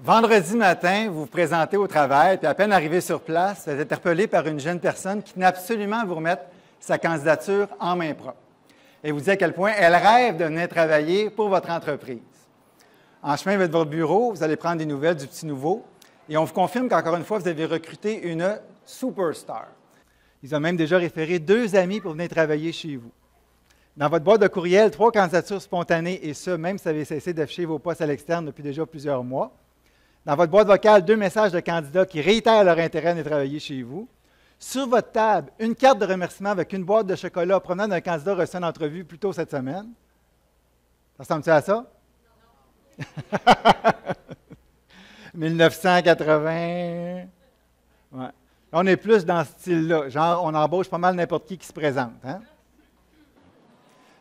Vendredi matin, vous vous présentez au travail, puis à peine arrivé sur place, vous êtes interpellé par une jeune personne qui tenait absolument à vous remettre sa candidature en main propre. Et vous dit à quel point elle rêve de venir travailler pour votre entreprise. En chemin vers votre bureau, vous allez prendre des nouvelles du petit nouveau, et on vous confirme qu'encore une fois, vous avez recruté une superstar. Ils ont même déjà référé 2 amis pour venir travailler chez vous. Dans votre boîte de courriel, 3 candidatures spontanées, et ce, même si vous avez cessé d'afficher vos postes à l'externe depuis déjà plusieurs mois. Dans votre boîte vocale, 2 messages de candidats qui réitèrent leur intérêt à venir travailler chez vous. Sur votre table, une carte de remerciement avec une boîte de chocolat provenant d'un candidat reçu en entrevue plus tôt cette semaine. Ça ressemble-tu à ça? Non. 1980. Ouais. On est plus dans ce style-là. Genre, on embauche pas mal n'importe qui se présente. Hein?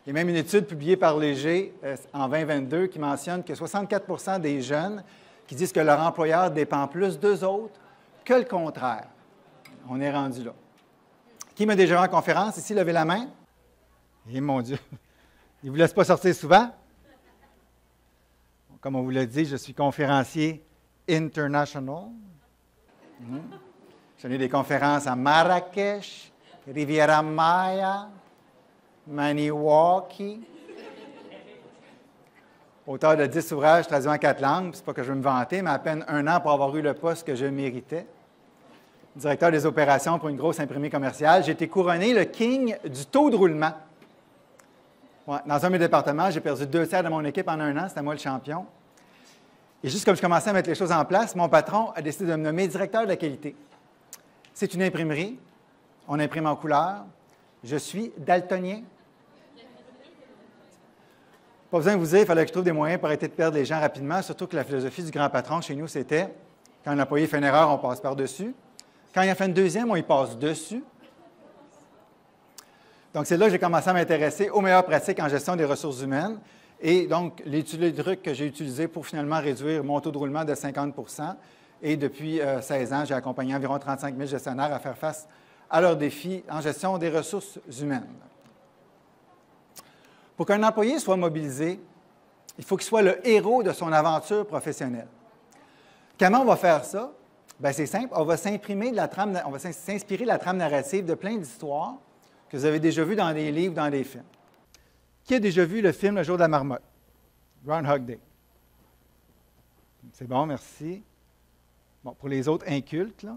Il y a même une étude publiée par Léger en 2022 qui mentionne que 64 des jeunes qui disent que leur employeur dépend plus d'eux autres que le contraire. On est rendu là. Qui m'a déjà vu en conférence ici? Levez la main. Eh mon Dieu! Il ne vous laisse pas sortir souvent? Comme on vous l'a dit, je suis conférencier international. J'ai donné des conférences à Marrakech, Riviera Maya, Maniwaki. Auteur de 10 ouvrages traduits en 4 langues, c'est pas que je veux me vanter, mais à peine 1 an pour avoir eu le poste que je méritais. Directeur des opérations pour une grosse imprimée commerciale. J'ai été couronné le king du taux de roulement. Ouais, dans un de mes départements, j'ai perdu 2/3 de mon équipe en 1 an, c'était moi le champion. Et juste comme je commençais à mettre les choses en place, mon patron a décidé de me nommer directeur de la qualité. C'est une imprimerie, on imprime en couleur. Je suis daltonien. Pas besoin de vous dire, il fallait que je trouve des moyens pour arrêter de perdre les gens rapidement, surtout que la philosophie du grand patron chez nous, c'était quand un employé fait une erreur, on passe par-dessus. Quand il en fait une deuxième, on y passe dessus. Donc, c'est là que j'ai commencé à m'intéresser aux meilleures pratiques en gestion des ressources humaines et donc les trucs que j'ai utilisés pour finalement réduire mon taux de roulement de 50 %. Et depuis 16 ans, j'ai accompagné environ 35 000 gestionnaires à faire face à leurs défis en gestion des ressources humaines. Pour qu'un employé soit mobilisé, il faut qu'il soit le héros de son aventure professionnelle. Comment on va faire ça? Bien, c'est simple, on va s'inspirer de la trame narrative de plein d'histoires que vous avez déjà vues dans des livres, dans des films. Qui a déjà vu le film Le jour de la marmotte? Groundhog Day. C'est bon, merci. Bon, pour les autres incultes, là.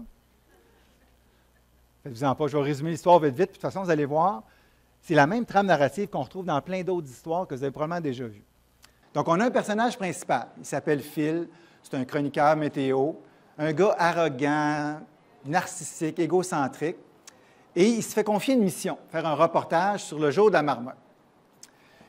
Faites-vous-en pas, je vais résumer l'histoire vite, puis de toute façon, vous allez voir, c'est la même trame narrative qu'on retrouve dans plein d'autres histoires que vous avez probablement déjà vues. Donc, on a un personnage principal. Il s'appelle Phil. C'est un chroniqueur météo, un gars arrogant, narcissique, égocentrique. Et il se fait confier une mission, faire un reportage sur le jour de la marmotte.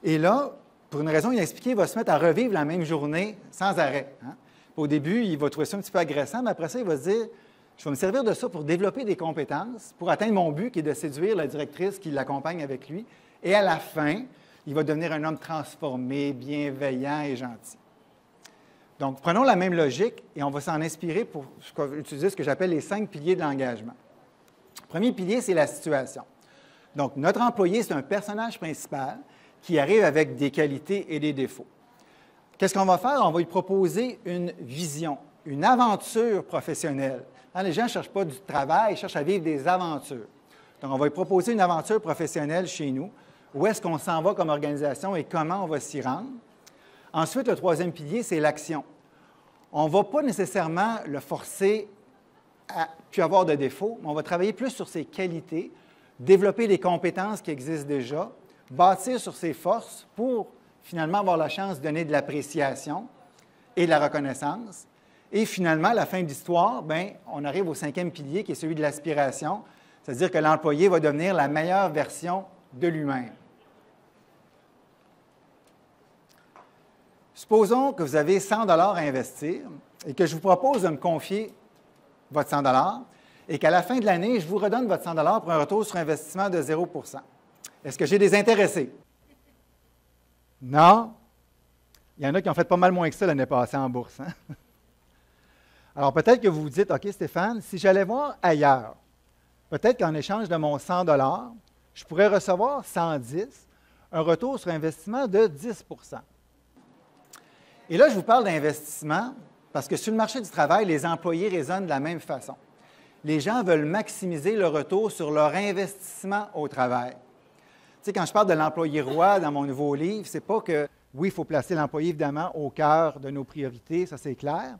Et là, pour une raison inexpliquée, il va se mettre à revivre la même journée sans arrêt. Hein? Au début, il va trouver ça un petit peu agressant, mais après ça, il va se dire « Je vais me servir de ça pour développer des compétences, pour atteindre mon but qui est de séduire la directrice qui l'accompagne avec lui. » Et à la fin, il va devenir un homme transformé, bienveillant et gentil. Donc, prenons la même logique et on va s'en inspirer pour utiliser ce que j'appelle les 5 piliers de l'engagement. Le premier pilier, c'est la situation. Donc, notre employé, c'est un personnage principal qui arrive avec des qualités et des défauts. Qu'est-ce qu'on va faire? On va lui proposer une vision, une aventure professionnelle. Les gens ne cherchent pas du travail, ils cherchent à vivre des aventures. Donc, on va lui proposer une aventure professionnelle chez nous. Où est-ce qu'on s'en va comme organisation et comment on va s'y rendre? Ensuite, le 3e pilier, c'est l'action. On ne va pas nécessairement le forcer à ne plus avoir de défauts, mais on va travailler plus sur ses qualités, développer les compétences qui existent déjà, bâtir sur ses forces pour finalement avoir la chance de donner de l'appréciation et de la reconnaissance. Et finalement, à la fin de l'histoire, bien, on arrive au 5e pilier qui est celui de l'aspiration, c'est-à-dire que l'employé va devenir la meilleure version de lui-même. Supposons que vous avez 100 $ à investir et que je vous propose de me confier votre 100 $ et qu'à la fin de l'année, je vous redonne votre 100 $ pour un retour sur investissement de 0 %. Est-ce que j'ai des intéressés? Non? Il y en a qui ont fait pas mal moins que ça l'année passée en bourse. Hein? Alors peut-être que vous vous dites, OK Stéphane, si j'allais voir ailleurs, peut-être qu'en échange de mon 100 $, je pourrais recevoir 110, un retour sur investissement de 10 %. Et là, je vous parle d'investissement Parce que sur le marché du travail, les employés raisonnent de la même façon. Les gens veulent maximiser le retour sur leur investissement au travail. Tu sais, quand je parle de l'employé roi dans mon nouveau livre, c'est pas que, oui, il faut placer l'employé évidemment au cœur de nos priorités, ça c'est clair,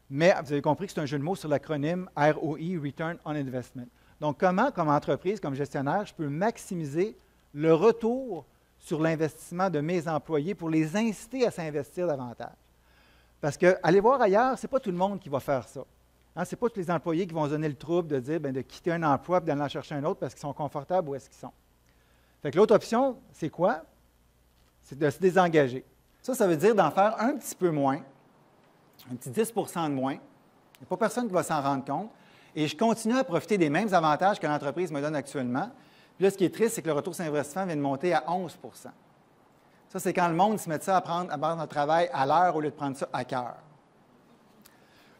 mais vous avez compris que c'est un jeu de mots sur l'acronyme ROI, Return on Investment. Donc, comment, comme entreprise, comme gestionnaire, je peux maximiser le retour sur l'investissement de mes employés pour les inciter à s'investir davantage? Parce que, allez voir ailleurs, ce n'est pas tout le monde qui va faire ça. Hein, ce n'est pas tous les employés qui vont se donner le trouble de dire, de quitter un emploi et d'aller en chercher un autre parce qu'ils sont confortables où est-ce qu'ils sont. Fait que l'autre option, c'est quoi? C'est de se désengager. Ça veut dire d'en faire un petit peu moins, un petit 10 de moins. Il n'y a pas personne qui va s'en rendre compte. Et je continue à profiter des mêmes avantages que l'entreprise me donne actuellement. Puis là, ce qui est triste, c'est que le retour sur investissement vient de monter à 11 Ça, c'est quand le monde se met ça à prendre notre travail à l'heure au lieu de prendre ça à cœur.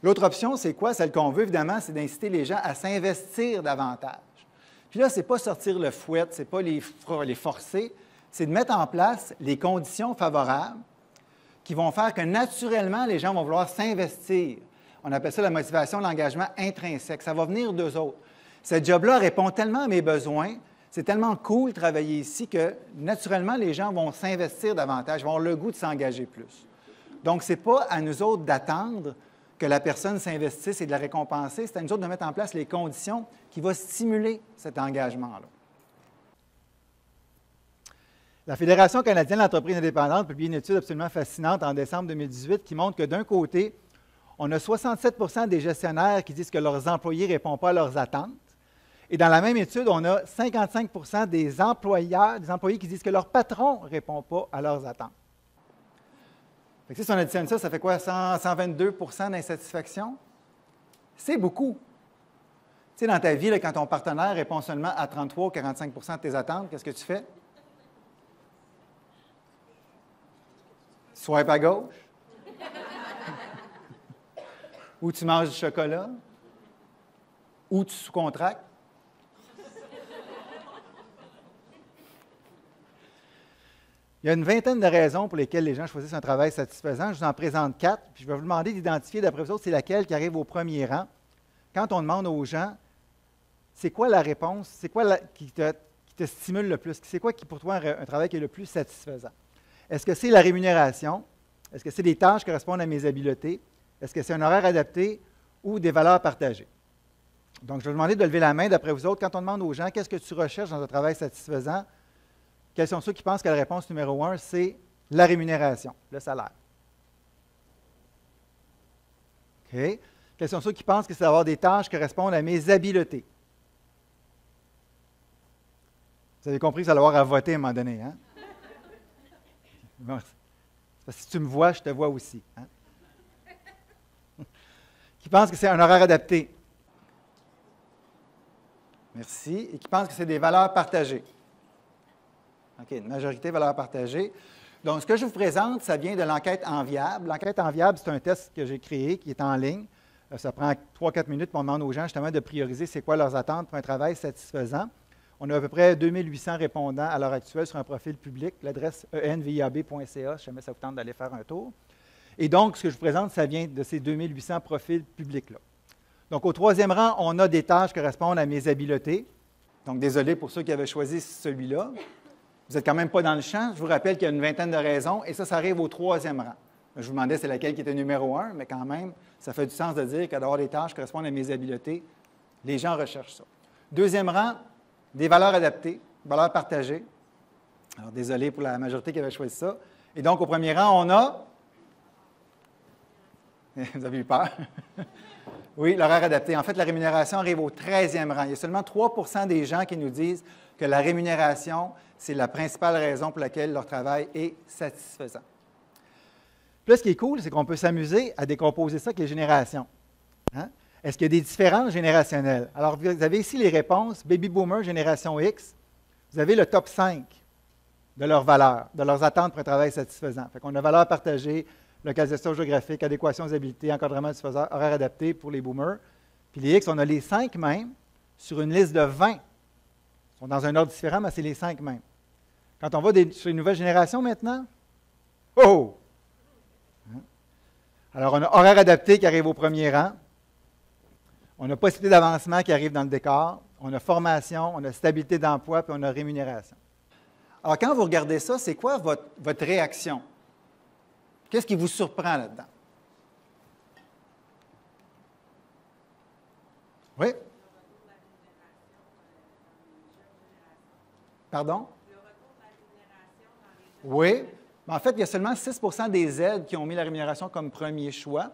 L'autre option, c'est quoi? Celle qu'on veut, évidemment, c'est d'inciter les gens à s'investir davantage. Puis là, ce n'est pas sortir le fouet, ce n'est pas les forcer, c'est de mettre en place les conditions favorables qui vont faire que naturellement, les gens vont vouloir s'investir. On appelle ça la motivation, l'engagement intrinsèque. Ça va venir d'eux autres. Ce job-là répond tellement à mes besoins, c'est tellement cool de travailler ici que naturellement, les gens vont s'investir davantage, vont avoir le goût de s'engager plus. Donc, ce n'est pas à nous autres d'attendre que la personne s'investisse et de la récompenser, c'est à nous autres de mettre en place les conditions qui vont stimuler cet engagement-là. La Fédération canadienne de l'entreprise indépendante a publié une étude absolument fascinante en décembre 2018 qui montre que d'un côté, on a 67 des gestionnaires qui disent que leurs employés ne répondent pas à leurs attentes. Et dans la même étude, on a 55 des employés qui disent que leur patron ne répond pas à leurs attentes. Fait que si on additionne ça, ça fait quoi? 122 d'insatisfaction? C'est beaucoup. Tu sais, dans ta vie, là, quand ton partenaire répond seulement à 33 ou 45 de tes attentes, qu'est-ce que tu fais? Swipe à gauche. Ou tu manges du chocolat. Ou tu sous-contractes. Il y a une vingtaine de raisons pour lesquelles les gens choisissent un travail satisfaisant. Je vous en présente 4, puis je vais vous demander d'identifier, d'après vous autres, c'est laquelle qui arrive au premier rang. Quand on demande aux gens, c'est quoi la réponse, c'est quoi qui te stimule le plus, c'est quoi qui, pour toi, un travail qui est le plus satisfaisant? Est-ce que c'est la rémunération? Est-ce que c'est des tâches qui correspondent à mes habiletés? Est-ce que c'est un horaire adapté ou des valeurs partagées? Donc, je vais vous demander de lever la main, d'après vous autres, quand on demande aux gens, qu'est-ce que tu recherches dans un travail satisfaisant? Quels sont ceux qui pensent que la réponse numéro 1, c'est la rémunération, le salaire? OK. Quels sont ceux qui pensent que c'est d'avoir des tâches qui correspondent à mes habiletés? Vous avez compris que ça va avoir à voter à un moment donné, hein? Bon, parce que si tu me vois, je te vois aussi. Hein? Qui pensent que c'est un horaire adapté? Merci. Et qui pensent que c'est des valeurs partagées? OK, une majorité valeurs partagées. Donc, ce que je vous présente, ça vient de l'enquête Enviable. L'enquête Enviable, c'est un test que j'ai créé, qui est en ligne. Ça prend 3-4 minutes, on demande aux gens justement de prioriser c'est quoi leurs attentes pour un travail satisfaisant. On a à peu près 2800 répondants à l'heure actuelle sur un profil public, l'adresse enviab.ca, si jamais ça vous tente d'aller faire un tour. Et donc, ce que je vous présente, ça vient de ces 2800 profils publics-là. Donc, au troisième rang, on a des tâches qui correspondent à mes habiletés. Donc, désolé pour ceux qui avaient choisi celui-là. Vous n'êtes quand même pas dans le champ. Je vous rappelle qu'il y a une vingtaine de raisons, et ça arrive au troisième rang. Je vous demandais c'est laquelle qui était numéro 1, mais quand même, ça fait du sens de dire que d'avoir des tâches qui correspondent à mes habiletés, les gens recherchent ça. Deuxième rang, des valeurs adaptées, valeurs partagées. Alors, désolé pour la majorité qui avait choisi ça. Et donc, au premier rang, on a... Vous avez eu peur? Oui, l'horaire adapté. En fait, la rémunération arrive au 13e rang. Il y a seulement 3 des gens qui nous disent que la rémunération, c'est la principale raison pour laquelle leur travail est satisfaisant. Puis là, ce qui est cool, c'est qu'on peut s'amuser à décomposer ça avec les générations. Hein? Est-ce qu'il y a des différences générationnelles? Alors, vous avez ici les réponses. Baby Boomer, Génération X. Vous avez le top 5 de leurs valeurs, de leurs attentes pour un travail satisfaisant. Fait qu'on a valeurs partagées, localisation géographique, adéquation aux habiletés, encadrement satisfaisant, horaire adapté pour les boomers. Puis les X, on a les 5 mêmes sur une liste de 20. Ils sont dans un ordre différent, mais c'est les 5 mêmes. Quand on va sur les nouvelles générations maintenant, oh! Alors, on a horaire adapté qui arrive au premier rang. On a possibilité d'avancement qui arrive dans le décor. On a formation, on a stabilité d'emploi, puis on a rémunération. Alors, quand vous regardez ça, c'est quoi votre réaction? Qu'est-ce qui vous surprend là-dedans? Oui? Pardon? Oui. En fait, il y a seulement 6 des aides qui ont mis la rémunération comme premier choix.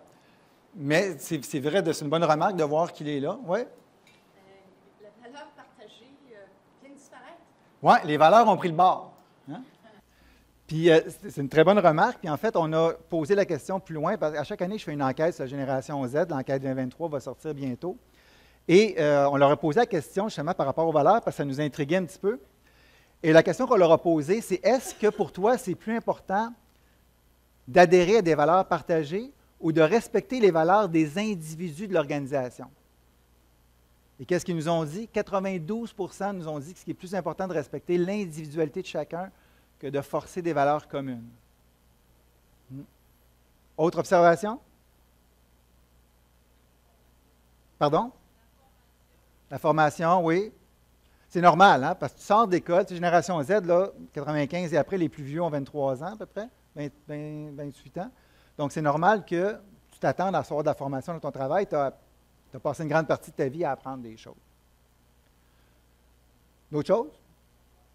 Mais c'est vrai, c'est une bonne remarque de voir qu'il est là. Oui? La valeur partagée vient de disparaître. Oui, les valeurs ont pris le bord. Hein? Puis, c'est une très bonne remarque. Puis, en fait, on a posé la question plus loin. Parce qu'à chaque année, je fais une enquête sur la génération Z. L'enquête 2023 va sortir bientôt. Et on leur a posé la question, justement, par rapport aux valeurs, parce que ça nous intriguait un petit peu. Et la question qu'on leur a posée, c'est est-ce que pour toi, c'est plus important d'adhérer à des valeurs partagées ou de respecter les valeurs des individus de l'organisation? Et qu'est-ce qu'ils nous ont dit? 92 nous ont dit que ce qui est plus important de respecter l'individualité de chacun que de forcer des valeurs communes. Autre observation? Pardon? La formation, oui. C'est normal, hein, parce que tu sors d'école, tu es génération Z, là, 95 et après, les plus vieux ont 23 ans à peu près, 28 ans. Donc, c'est normal que tu t'attendes à sortir de la formation dans ton travail. Tu as passé une grande partie de ta vie à apprendre des choses. D'autres choses?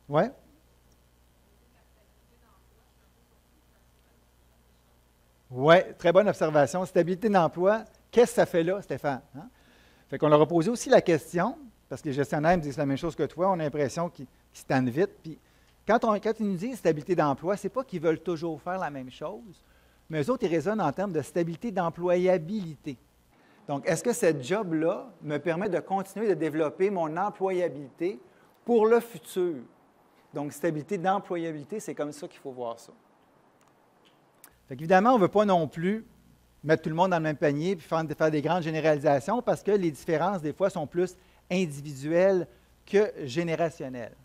Oui? Oui, très bonne observation. Stabilité d'emploi, qu'est-ce que ça fait là, Stéphane? Hein? Fait qu'on leur a posé aussi la question, parce que les gestionnaires me disent la même chose que toi, on a l'impression qu'ils se tannent vite. Puis quand ils nous disent stabilité d'emploi, ce n'est pas qu'ils veulent toujours faire la même chose, mais eux autres, ils raisonnent en termes de stabilité d'employabilité. Donc, est-ce que cette job-là me permet de continuer de développer mon employabilité pour le futur? Donc, stabilité d'employabilité, c'est comme ça qu'il faut voir ça. Fait qu'évidemment, on ne veut pas non plus mettre tout le monde dans le même panier et faire des grandes généralisations parce que les différences, des fois, sont plus individuelles que générationnelles.